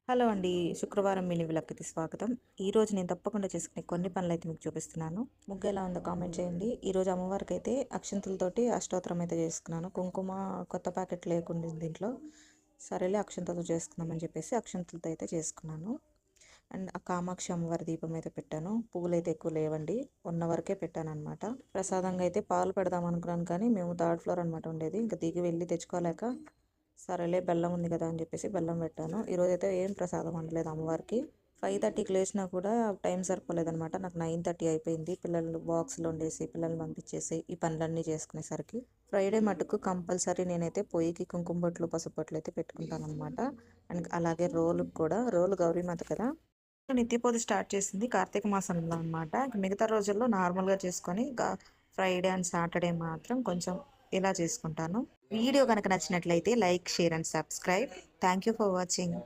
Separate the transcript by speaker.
Speaker 1: Hello అండి. శుక్రవారం mini వ్లాగ్‌కి స్వాగతం. ఈరోజు నేను తప్పకుండా చేసుకునే కొన్ని పనులైతే మీకు చూపిస్తున్నాను. ముగ్గు ఎలా ఉందో కామెంట్ చేయండి. ఈరోజు అమ్మవారికైతే అక్షింతలతోటి అష్టోత్తరం అయితే చేసుకున్నాను. కుంకుమ కొత్త ప్యాకెట్ లేకుండా దీంట్లో. సరేలే అక్షింతలతో చేసుకుందామని చెప్పేసి అక్షింతలతో అయితే చేసుకున్నాను. అండ్ ఆ కామాక్షి అమ్మవారి దీపం అయితే పెట్టాను. పువ్వులు అయితే ఎక్కువ లేవండి. ఉన్న వరకే పెట్టాను అనమాట. ప్రసాదంగా అయితే పాలు పెడదాం అనుకున్నాను కానీ మేము థర్డ్ ఫ్లోర్ అనమాట ఉండేది. ఇంకా దిగి వెళ్ళి తెచ్చుకోలేక సరేలే బెల్లం ఉంది కదా అని చెప్పేసి బెల్లం పెట్టాను. ఈరోజైతే ఏం ప్రసాదం అనలేదు అమ్మవారికి. 5:30కి లేచినా కూడా టైం సరిపోలేదనమాట. నాకు 9:30 అయిపోయింది. పిల్లలు బాక్స్లో వండేసి పిల్లల్ని పంపించేసి ఈ పనులన్నీ చేసుకునేసరికి. ఫ్రైడే మటుకు కంపల్సరీ నేనైతే పొయ్యికి కుంకుమ బొట్లు పసుపు బొట్లు అయితే పెట్టుకుంటాను అనమాట. అండ్ అలాగే రోలుకి కూడా రోలు గౌరీమాత కదా, నిత్య పూజ స్టార్ట్ చేసింది కార్తీక మాసంలో అనమాట. మిగతా రోజుల్లో నార్మల్గా చేసుకొని ఫ్రైడే అండ్ సాటర్డే మాత్రం కొంచెం ఇలా చేసుకుంటాను. వీడియో కనుక నచ్చినట్లయితే like, share and subscribe. Thank you for watching.